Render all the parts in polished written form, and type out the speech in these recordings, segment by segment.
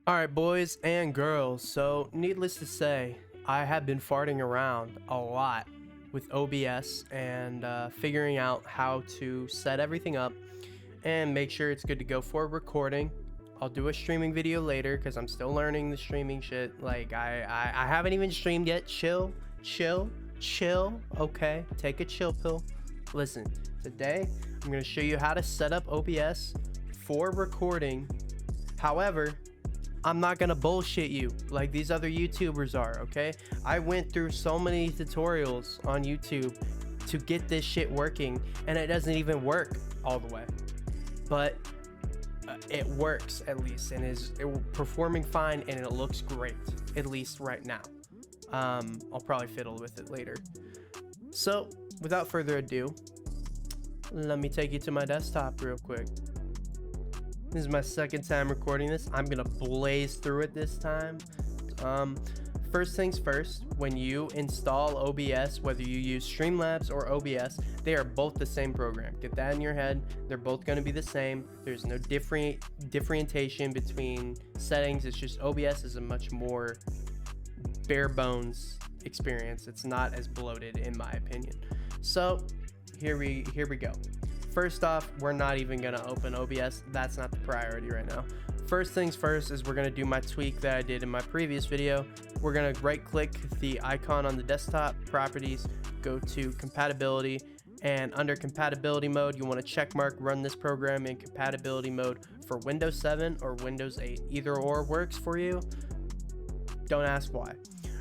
Alright, boys and girls, so needless to say, I have been farting around a lot with OBS and figuring out how to set everything up and make sure it's good to go for recording. I'll do a streaming video later because I'm still learning the streaming shit. Like, I haven't even streamed yet. Chill, okay? Take a chill pill. Listen, today I'm going to show you how to set up OBS for recording. However, I'm not gonna bullshit you like these other YouTubers are, okay? I went through so many tutorials on YouTube to get this shit working, and it doesn't even work all the way. But it works at least, and is performing fine, and it looks great, at least right now. I'll probably fiddle with it later. So, without further ado, let me take you to my desktop real quick. This is my second time recording this. I'm gonna blaze through it this time. First things first, when you install OBS, whether you use Streamlabs or OBS, they are both the same program. Get that in your head. They're both gonna be the same. There's no differentiation between settings. It's just OBS is a much more bare bones experience. It's not as bloated in my opinion. So here we go. First off, we're not even gonna open OBS. That's not the priority right now. First things first is we're gonna do my tweak that I did in my previous video. We're gonna right click the icon on the desktop, properties, go to compatibility, and under compatibility mode, you wanna check mark run this program in compatibility mode for Windows 7 or Windows 8. Either or works for you. Don't ask why.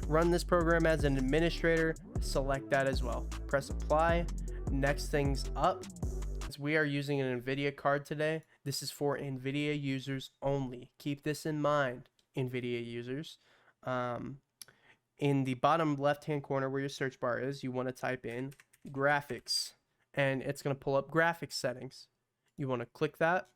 Run this program as an administrator, select that as well. Press apply. Next things up. We are using an NVIDIA card today. This is for NVIDIA users only. Keep this in mind, NVIDIA users. In the bottom left-hand corner where your search bar is, you want to type in graphics, and it's going to pull up graphics settings. You want to click that,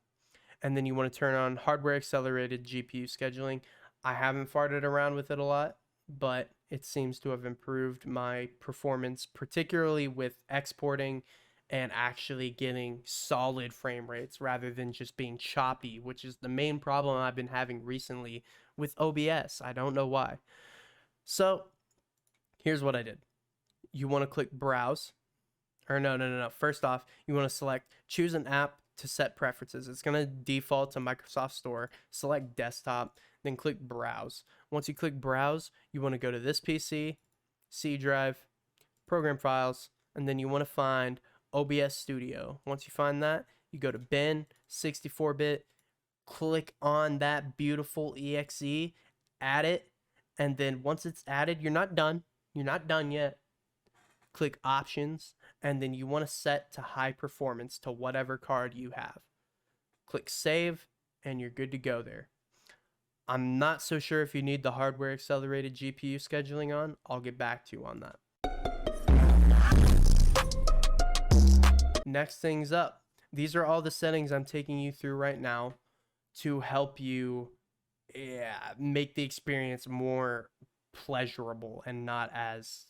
and then you want to turn on hardware accelerated GPU scheduling. I haven't farted around with it a lot, but it seems to have improved my performance, particularly with exporting and actually getting solid frame rates rather than just being choppy, which is the main problem I've been having recently with OBS. I don't know why. So here's what I did. You want to click browse, or no. First off, you want to choose an app to set preferences. It's going to default to Microsoft Store. Select desktop, then click browse. Once you click browse, you want to go to this PC, C drive, program files, and then you want to find OBS Studio. Once you find that, you go to bin, 64-bit, click on that beautiful exe, add it, and then once it's added, you're not done yet. Click options, and then you want to set to high performance to whatever card you have. Click save, and you're good to go there. I'm not so sure if you need the hardware accelerated GPU scheduling on. I'll get back to you on that. Next things up, these are all the settings I'm taking you through right now to help you make the experience more pleasurable and not as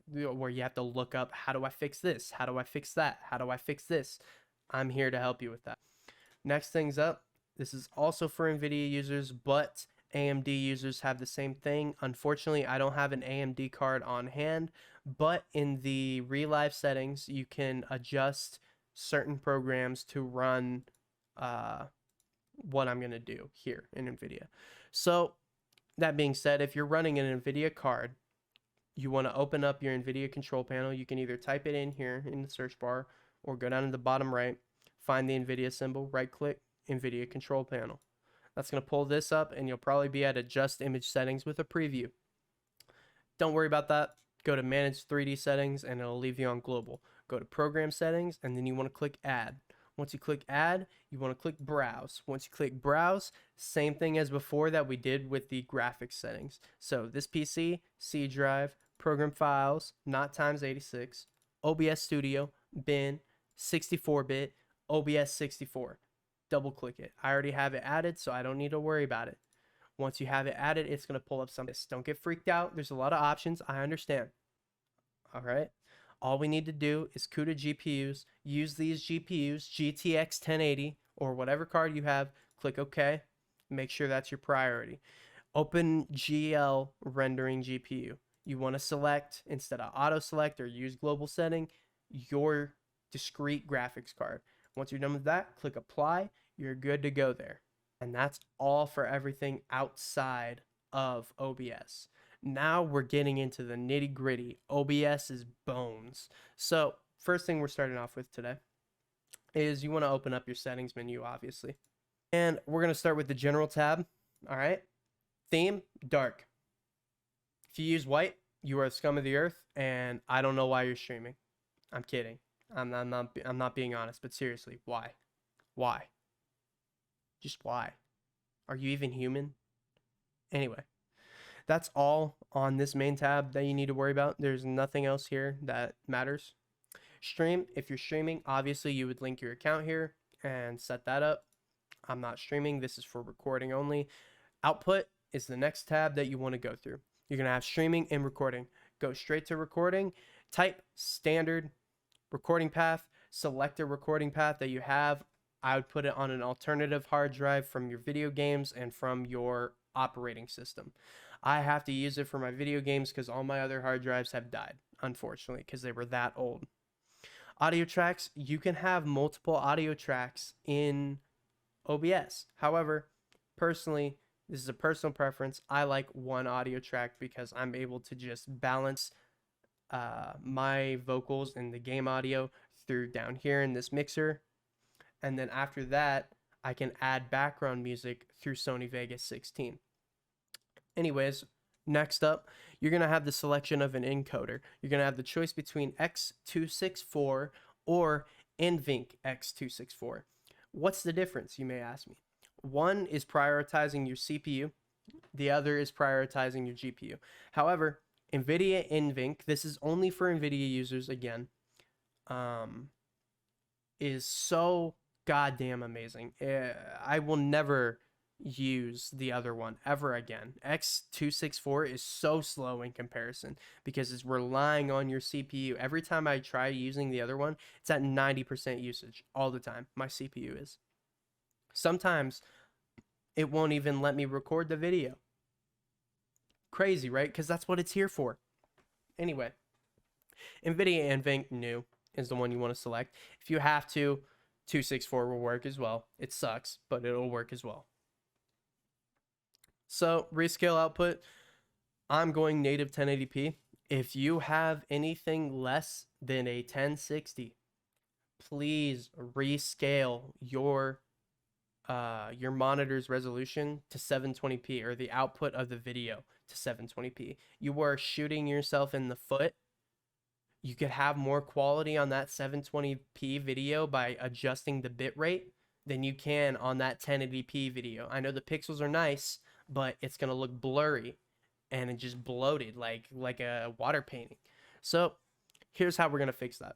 where you have to look up, how do I fix this? How do I fix that? How do I fix this? I'm here to help you with that. Next things up, this is also for NVIDIA users, but AMD users have the same thing. Unfortunately, I don't have an AMD card on hand, but in the relive settings, you can adjust certain programs to run what I'm going to do here in NVIDIA. So that being said, if you're running an NVIDIA card, you want to open up your NVIDIA control panel. You can either type it in here in the search bar or go down to the bottom right, find the NVIDIA symbol, right click, NVIDIA control panel. That's going to pull this up, and you'll probably be at adjust image settings with a preview. Don't worry about that. Go to manage 3D settings, and it'll leave you on global. Go to program settings, and then you want to click add. Once you click add, you want to click browse. Once you click browse, same thing as before that we did with the graphics settings. So this PC, C drive, program files, not times 86, OBS Studio, bin, 64-bit, OBS 64. Double click it. I already have it added, so I don't need to worry about it. Once you have it added, it's going to pull up some of this. Don't get freaked out. There's a lot of options. I understand. All right. All we need to do is CUDA GPUs, use these GPUs, GTX 1080 or whatever card you have, click OK. Make sure that's your priority. Open GL rendering GPU. You want to select, instead of auto select or use global setting, your discrete graphics card. Once you're done with that, click apply. You're good to go there. And that's all for everything outside of OBS. Now we're getting into the nitty gritty. OBS's bones. So first thing we're starting off with today is you want to open up your settings menu, obviously. And we're going to start with the general tab. All right. Theme, dark. If you use white, you are the scum of the earth, and I don't know why you're streaming. I'm kidding. I'm not being honest, but seriously, why? Why? Just why? Are you even human? Anyway, that's all on this main tab that you need to worry about. There's nothing else here that matters. Stream, if you're streaming, obviously you would link your account here and set that up. I'm not streaming. This is for recording only. Output is the next tab that you want to go through. You're going to have streaming and recording. Go straight to recording. Type standard recording path. Select a recording path that you have. I would put it on an alternative hard drive from your video games and from your operating system. I have to use it for my video games because all my other hard drives have died, unfortunately, because they were that old. Audio tracks, you can have multiple audio tracks in OBS. However, personally, this is a personal preference. I like one audio track because I'm able to just balance my vocals and the game audio through down here in this mixer. And then after that, I can add background music through Sony Vegas 16. Anyways, next up, you're going to have the selection of an encoder. You're going to have the choice between X264 or NVENC X264. What's the difference, you may ask me? One is prioritizing your CPU. The other is prioritizing your GPU. However, NVIDIA NVENC, this is only for NVIDIA users again, is so goddamn amazing. I will never use the other one ever again. X264 is so slow in comparison because it's relying on your CPU. Every time I try using the other one, it's at 90% usage all the time. My CPU is. Sometimes it won't even let me record the video. Crazy, right? Because that's what it's here for. Anyway, NVIDIA NVENC new is the one you want to select. If you have to, 264 will work as well. It sucks, but it'll work as well. So, rescale output, I'm going native 1080p. If you have anything less than a 1060, please rescale your monitor's resolution to 720p, or the output of the video to 720p. You are shooting yourself in the foot. You could have more quality on that 720p video by adjusting the bitrate than you can on that 1080p video. I know the pixels are nice, but it's going to look blurry and it just bloated like a water painting. So here's how we're going to fix that.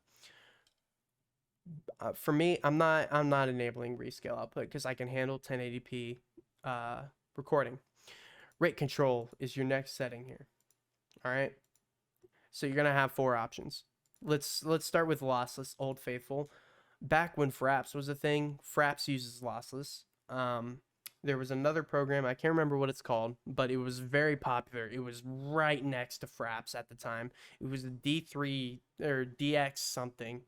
For me, I'm not enabling rescale output because I can handle 1080p recording. Rate control is your next setting here. All right. So you're gonna have 4 options. Let's start with lossless, old faithful. Back when Fraps was a thing, Fraps uses lossless. There was another program, I can't remember what it's called, but it was very popular. It was right next to Fraps at the time. It was a D3 or DX something.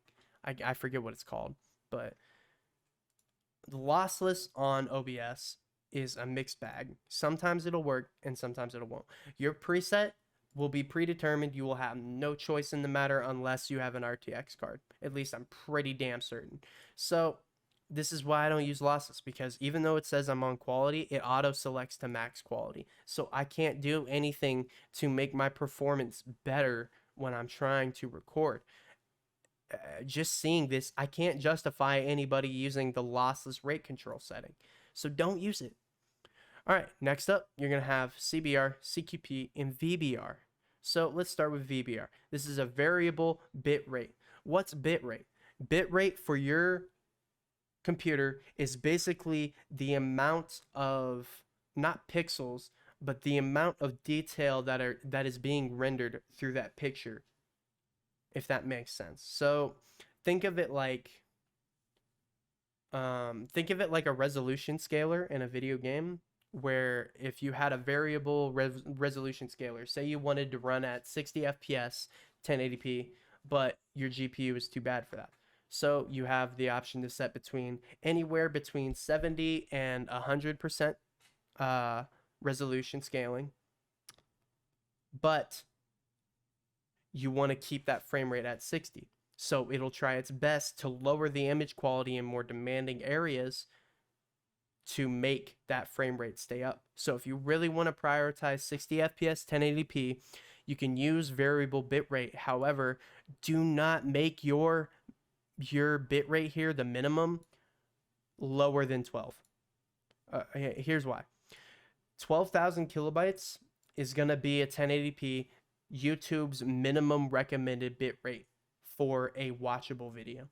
I forget what it's called, but the lossless on OBS is a mixed bag. Sometimes it'll work and sometimes it won't. Your preset will be predetermined. You will have no choice in the matter unless you have an RTX card. At least I'm pretty damn certain. So this is why I don't use lossless, because even though it says I'm on quality, it auto selects to max quality. So I can't do anything to make my performance better when I'm trying to record. Just seeing this, I can't justify anybody using the lossless rate control setting. So don't use it. All right, next up, you're going to have CBR, CQP, and VBR. So let's start with VBR. This is a variable bit rate. What's bit rate? Bit rate for your computer is basically the amount of, not pixels, but the amount of detail that is being rendered through that picture, if that makes sense. So think of it like a resolution scaler in a video game. where if you had a variable resolution scaler, say you wanted to run at 60 FPS 1080p, but your GPU is too bad for that. So you have the option to set between anywhere between 70 and 100% resolution scaling, but you want to keep that frame rate at 60. So it'll try its best to lower the image quality in more demanding areas to make that frame rate stay up. So if you really want to prioritize 60 FPS 1080p, you can use variable bitrate. However, do not make your bitrate here, the minimum, lower than 12. Here's why. 12,000 kilobytes is going to be a 1080p YouTube's minimum recommended bitrate for a watchable video.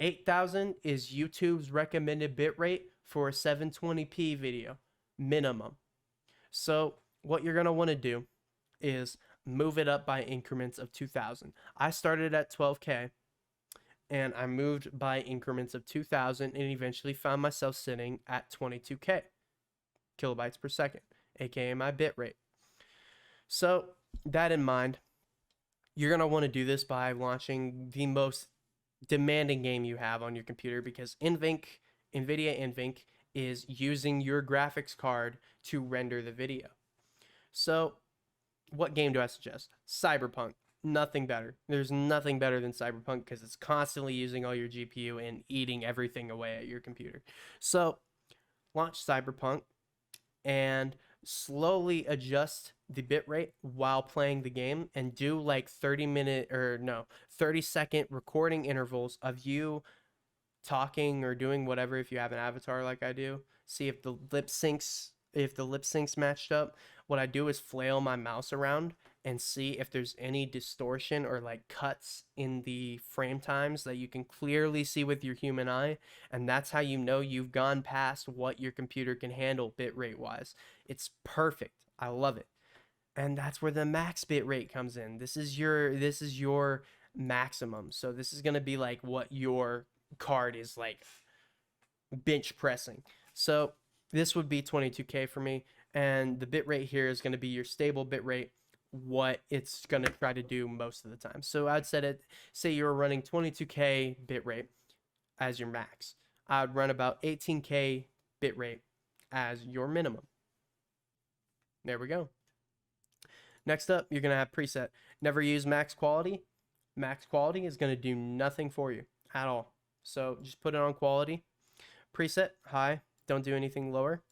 8,000 is YouTube's recommended bitrate for a 720p video, minimum. So what you're going to want to do is move it up by increments of 2,000. I started at 12K and I moved by increments of 2,000 and eventually found myself sitting at 22K kilobytes per second, aka my bitrate. So that in mind, you're going to want to do this by launching the most demanding game you have on your computer, because NVENC, NVIDIA NVENC, is using your graphics card to render the video. So what game do I suggest? Cyberpunk. Nothing better. There's nothing better than Cyberpunk because it's constantly using all your GPU and eating everything away at your computer. So launch Cyberpunk and slowly adjust the bitrate while playing the game, and do like 30-second recording intervals of you talking or doing whatever if you have an avatar like I do. See if the lip syncs matched up. What I do is flail my mouse around and see if there's any distortion or like cuts in the frame times that you can clearly see with your human eye, and that's how you know you've gone past what your computer can handle bitrate wise. It's perfect. I love it. And that's where the max bitrate comes in. This is your maximum. So this is going to be like what your card is like bench pressing. So this would be 22K for me, and the bitrate here is going to be your stable bitrate, what it's going to try to do most of the time. So I'd say you're running 22K bitrate as your max. I'd run about 18K bitrate as your minimum. There we go. Next up, you're going to have preset. Never use max quality. Max quality is going to do nothing for you at all. So just put it on quality. Preset, high. Don't do anything lower.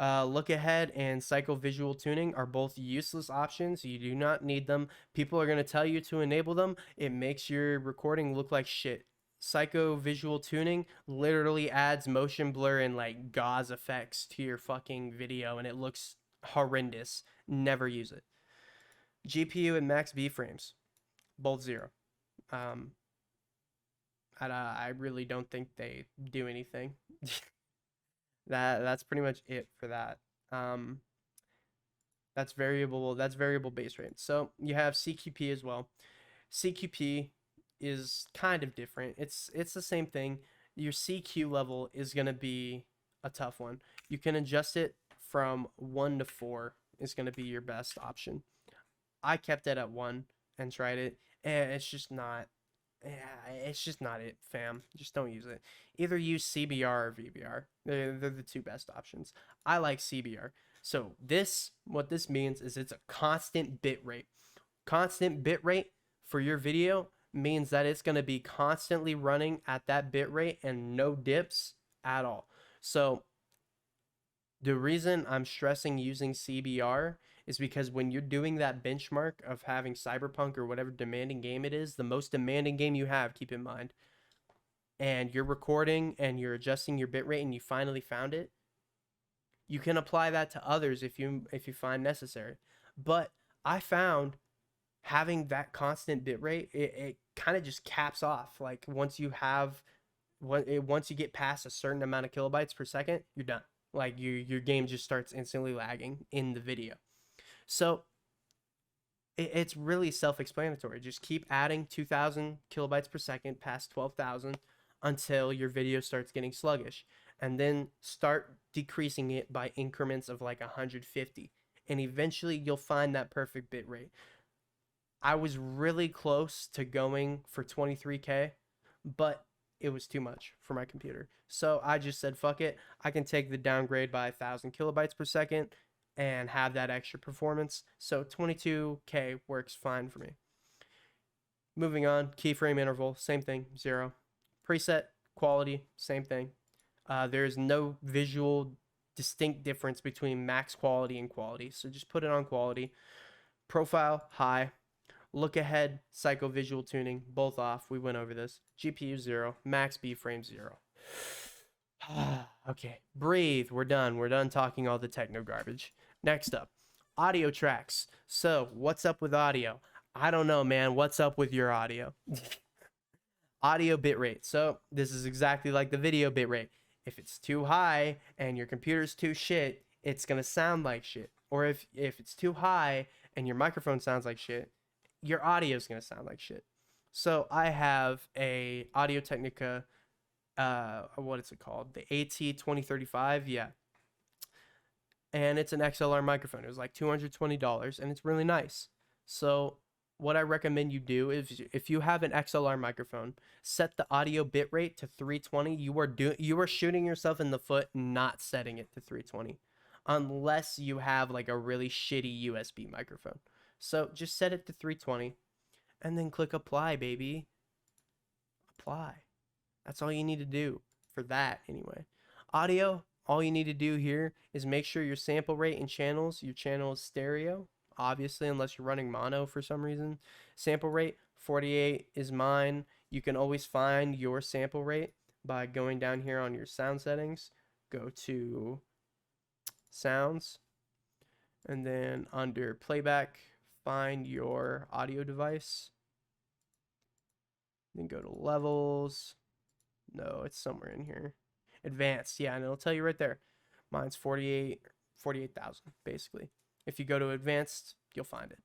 Look ahead and cycle visual tuning are both useless options. You do not need them. People are going to tell you to enable them. It makes your recording look like shit. Psycho visual tuning literally adds motion blur and like gauze effects to your fucking video, and it looks horrendous. Never use it. GPU and max B frames, both 0. I really don't think they do anything. That's pretty much it for that. That's variable base rate. So you have CQP as well. CQP is kind of different. It's the same thing. Your CQ level is going to be a tough one. You can adjust it from 1 to 4 is going to be your best option. I kept it at 1 and tried it, and it's just not it, fam. Just don't use it. Either use CBR or VBR. They're the two best options. I like CBR. So what this means is it's a constant bit rate. Constant bit rate for your video means that it's going to be constantly running at that bit rate and no dips at all. So the reason I'm stressing using CBR is because when you're doing that benchmark of having Cyberpunk or whatever demanding game it is, the most demanding game you have, keep in mind, and you're recording and you're adjusting your bitrate and you finally found it, you can apply that to others if you find necessary. But I found having that constant bitrate, it kind of just caps off. Like once you get past a certain amount of kilobytes per second, you're done. Like your game just starts instantly lagging in the video. So it's really self-explanatory. Just keep adding 2,000 kilobytes per second past 12,000 until your video starts getting sluggish. and then start decreasing it by increments of like 150, and eventually you'll find that perfect bit rate. I was really close to going for 23K, but it was too much for my computer. So I just said, fuck it. I can take the downgrade by 1,000 kilobytes per second and have that extra performance. So 22K works fine for me. Moving on, keyframe interval, same thing, 0. Preset quality, same thing. There's no visual distinct difference between max quality and quality, so just put it on quality. Profile, high. Look ahead, psycho visual tuning, both off. We went over this. GPU 0, max B frame 0. Okay, breathe. We're done. We're done talking all the techno garbage. Next up, audio tracks. So, what's up with audio? I don't know, man. What's up with your audio? Audio bitrate. So, this is exactly like the video bitrate. If it's too high and your computer's too shit, it's going to sound like shit. Or if it's too high and your microphone sounds like shit, your audio is going to sound like shit. So I have a Audio-Technica, what is it called? The AT2035, yeah. And it's an XLR microphone. It was like $220, and it's really nice. So what I recommend you do is, if you have an XLR microphone, set the audio bitrate to 320. You are shooting yourself in the foot not setting it to 320, unless you have like a really shitty USB microphone. So just set it to 320 and then click apply, baby. Apply. That's all you need to do for that anyway. Audio, all you need to do here is make sure your sample rate and channels, your channel is stereo, obviously, unless you're running mono for some reason. Sample rate, 48 is mine. You can always find your sample rate by going down here on your sound settings. Go to sounds, and then under playback, find your audio device. Then go to levels. No, it's somewhere in here. Advanced, yeah, and it'll tell you right there. Mine's 48,000, basically. If you go to advanced, you'll find it.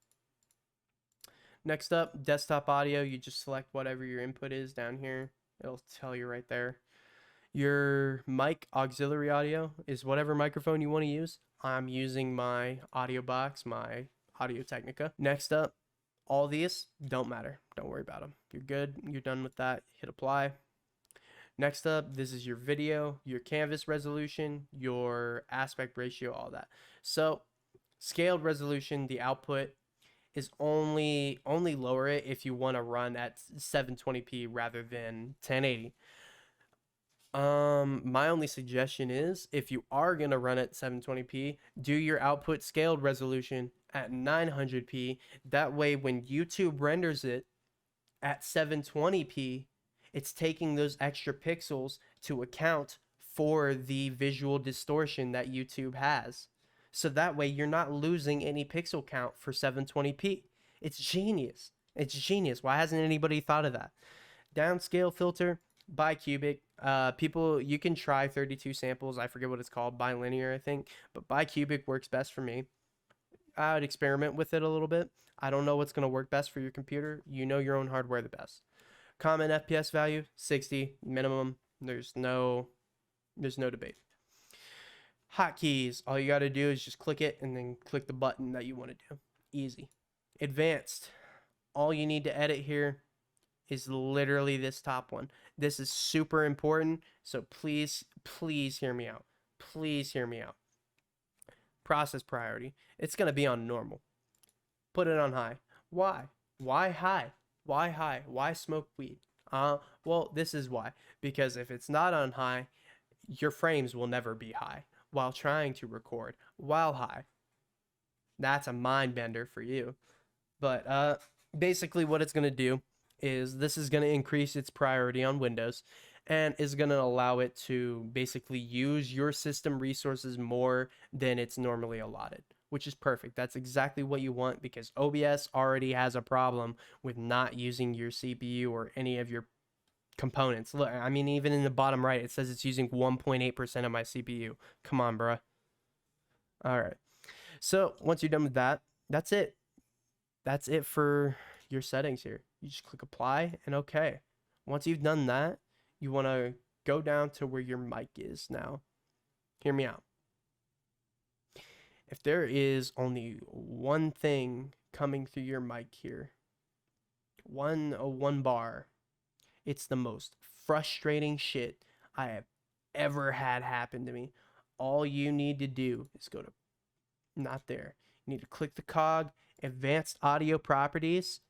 Next up, desktop audio. You just select whatever your input is down here. It'll tell you right there. Your mic auxiliary audio is whatever microphone you want to use. I'm using my audio box, my Audio-Technica. Next up, all these don't matter. Don't worry about them. You're good. You're done with that. Hit apply. Next up, this is your video, your canvas resolution, your aspect ratio, all that. So scaled resolution, the output is only lower it if you want to run at 720p rather than 1080. My only suggestion is, if you are going to run at 720p, do your output scaled resolution at 900p. That way, when YouTube renders it at 720p, it's taking those extra pixels to account for the visual distortion that YouTube has. So that way, you're not losing any pixel count for 720p. It's genius. It's genius. Why hasn't anybody thought of that? Downscale filter, bicubic. People, you can try 32 samples. I forget what it's called, bilinear, I think. But bicubic works best for me. I would experiment with it a little bit. I don't know what's going to work best for your computer. You know your own hardware the best. Common FPS value, 60 minimum. There's no debate. Hotkeys, all you got to do is just click it and then click the button that you want to do. Easy. Advanced, all you need to edit here is literally this top one. This is super important, so please hear me out. Please hear me out. Process priority, it's going to be on normal. Put it on high. Why? Why high? Why high? Why smoke weed? Well, this is why. Because if it's not on high, your frames will never be high while trying to record while high. That's a mind bender for you. But basically what it's going to do is, this is going to increase its priority on Windows and is going to allow it to basically use your system resources more than it's normally allotted, which is perfect. That's exactly what you want, because OBS already has a problem with not using your CPU or any of your components. Look, I mean, even in the bottom right, it says it's using 1.8% of my CPU. Come on, bruh. All right. So once you're done with that, that's it. That's it for your settings here. You just click apply and okay. Once you've done that, you want to go down to where your mic is now. Hear me out. If there is only one thing coming through your mic here, one bar, it's the most frustrating shit I have ever had happen to me. All you need to do is go to, not there. You need to click the cog, advanced audio properties,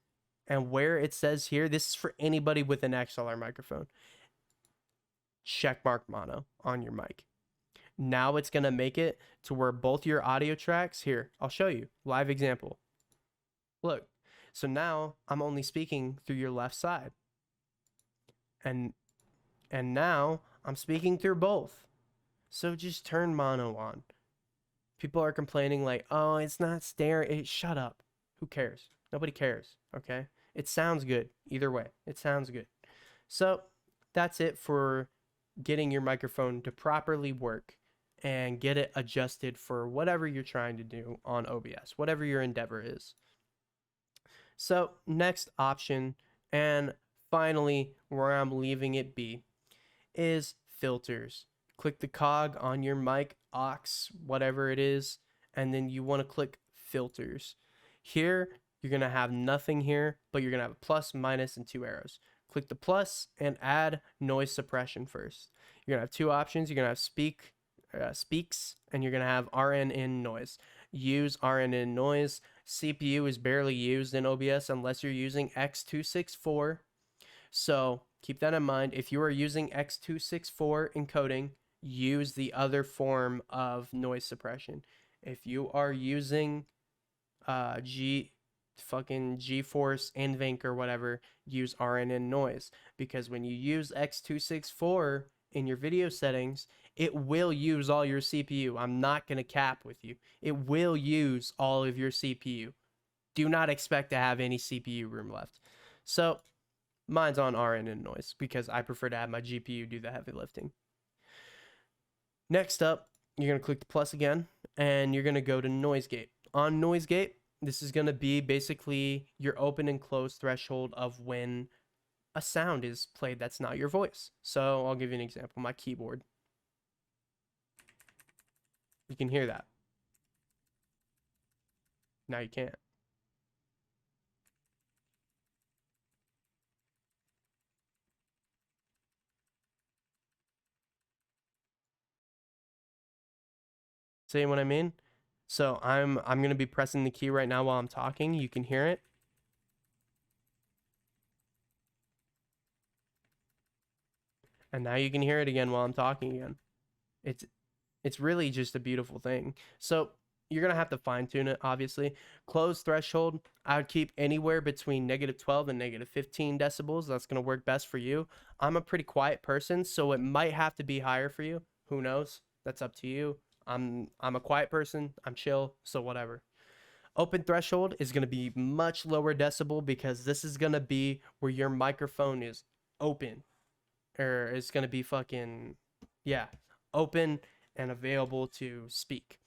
and where it says here, this is for anybody with an XLR microphone, checkmark mono on your mic. Now it's going to make it to where both your audio tracks, here, I'll show you, live example. Look, so now I'm only speaking through your left side. And now I'm speaking through both. So just turn mono on. People are complaining like, oh, it's not stereo. Shut up. Who cares? Nobody cares, okay? It sounds good either way. It sounds good. So that's it for getting your microphone to properly work and get it adjusted for whatever you're trying to do on OBS, whatever your endeavor is. So next option, and finally where I'm leaving it be, is filters. Click the cog on your mic, aux, whatever it is, and then you want to click filters. Here, you're going to have nothing here, but you're going to have a plus, minus, and 2 arrows. Click the plus and add noise suppression first. You're going to have 2 options. You're going to have speaks, and you're going to have RN in noise. Use RN in noise. CPU is barely used in OBS unless you're using X264. So keep that in mind. If you are using X264 encoding, use the other form of noise suppression. If you are using GeForce NVENC or whatever, use RNN noise, because when you use X264 in your video settings, it will use all your CPU. I'm not going to cap with you. It will use all of your CPU. Do not expect to have any CPU room left. So mine's on RNN noise because I prefer to have my GPU do the heavy lifting. Next up, you're going to click the plus again, and you're going to go to noise gate. On noise gate, this is going to be basically your open and close threshold of when a sound is played that's not your voice. So I'll give you an example. My keyboard. You can hear that. Now you can't. See what I mean? So I'm going to be pressing the key right now while I'm talking. You can hear it. And now you can hear it again while I'm talking again. It's really just a beautiful thing. So you're going to have to fine tune it, obviously. Close threshold, I would keep anywhere between -12 and -15 decibels. That's going to work best for you. I'm a pretty quiet person, so it might have to be higher for you. Who knows? That's up to you. I'm a quiet person. I'm chill, so whatever. Open threshold is going to be much lower decibel because this is going to be where your microphone is open. Or it's going to be fucking, yeah, open and available to speak.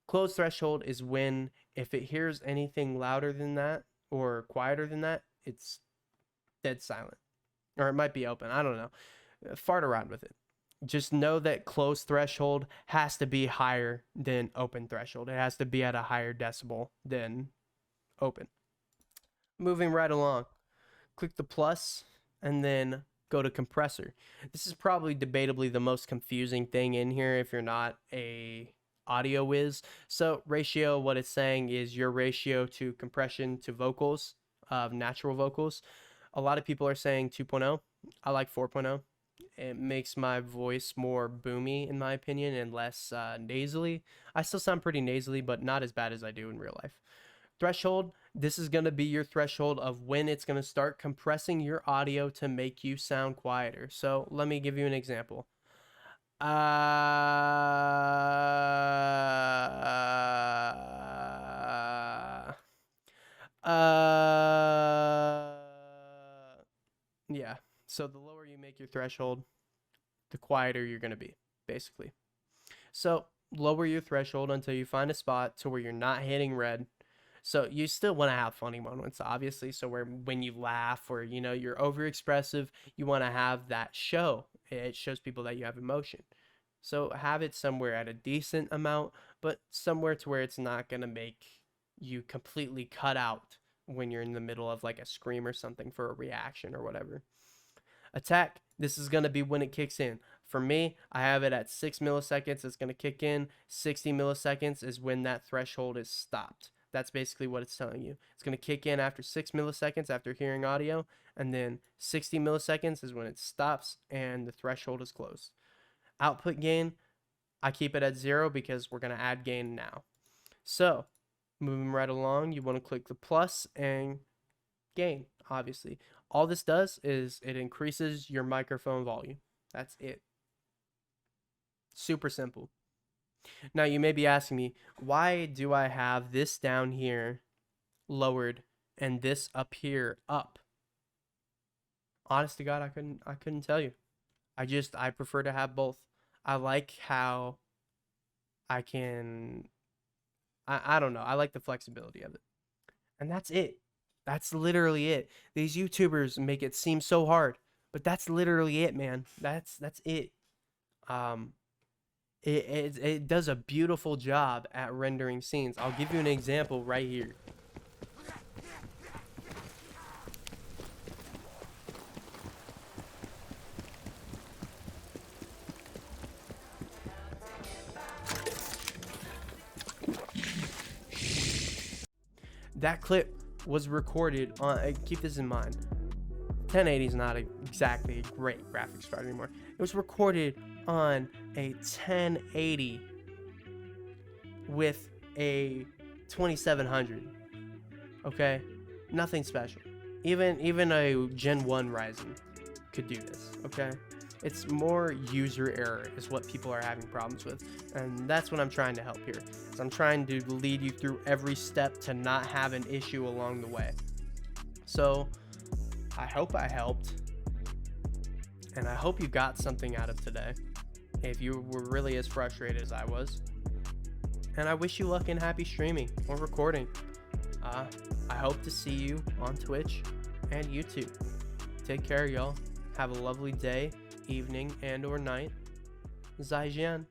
Closed threshold is when if it hears anything louder than that or quieter than that, it's dead silent. Or it might be open. I don't know. Fart around with it. Just know that closed threshold has to be higher than open threshold. It has to be at a higher decibel than open. Moving right along. Click the plus and then go to compressor. This is probably debatably the most confusing thing in here if you're not a audio whiz. So ratio, what it's saying is your ratio to compression to vocals of natural vocals. A lot of people are saying 2.0. I like 4.0. It makes my voice more boomy, in my opinion, and less nasally. I still sound pretty nasally, but not as bad as I do in real life. Threshold, this is going to be your threshold of when it's going to start compressing your audio to make you sound quieter. So let me give you an example. Yeah. So the lower you make your threshold, the quieter you're going to be, basically. So lower your threshold until you find a spot to where you're not hitting red. So you still want to have funny moments, obviously. So when you laugh or, you know, you're over expressive, you want to have that show it shows people that you have emotion. So have it somewhere at a decent amount, but somewhere to where it's not going to make you completely cut out when you're in the middle of like a scream or something for a reaction or whatever. Attack, this is going to be when it kicks in. For me, I have it at 6 milliseconds. It's going to kick in. 60 milliseconds is when that threshold is stopped. That's basically what it's telling you. It's going to kick in after 6 milliseconds after hearing audio, and then 60 milliseconds is when it stops and the threshold is closed. Output gain, I keep it at 0 because we're going to add gain now. So, moving right along, you want to click the plus and gain, obviously. All this does is it increases your microphone volume. That's it. Super simple. Now you may be asking me, why do I have this down here lowered and this up here up? Honest to God, I couldn't tell you. I prefer to have both. I like how I can, I don't know. I like the flexibility of it. And that's it. That's literally it. These YouTubers make it seem so hard, but that's literally it, man. That's it. It does a beautiful job at rendering scenes. I'll give you an example right here. That clip was recorded on, keep this in mind, 1080 is not exactly a great graphics card anymore. It was recorded on a 1080 with a 2700. Okay, nothing special. Even a Gen 1 Ryzen could do this. Okay, it's more user error is what people are having problems with, and that's what I'm trying to help here. So I'm trying to lead you through every step to not have an issue along the way. So I hope I helped, and I hope you got something out of today if you were really as frustrated as I was. And I wish you luck and happy streaming or recording. I hope to see you on Twitch and YouTube. Take care, y'all. Have a lovely day, evening, and or night. Zaijian.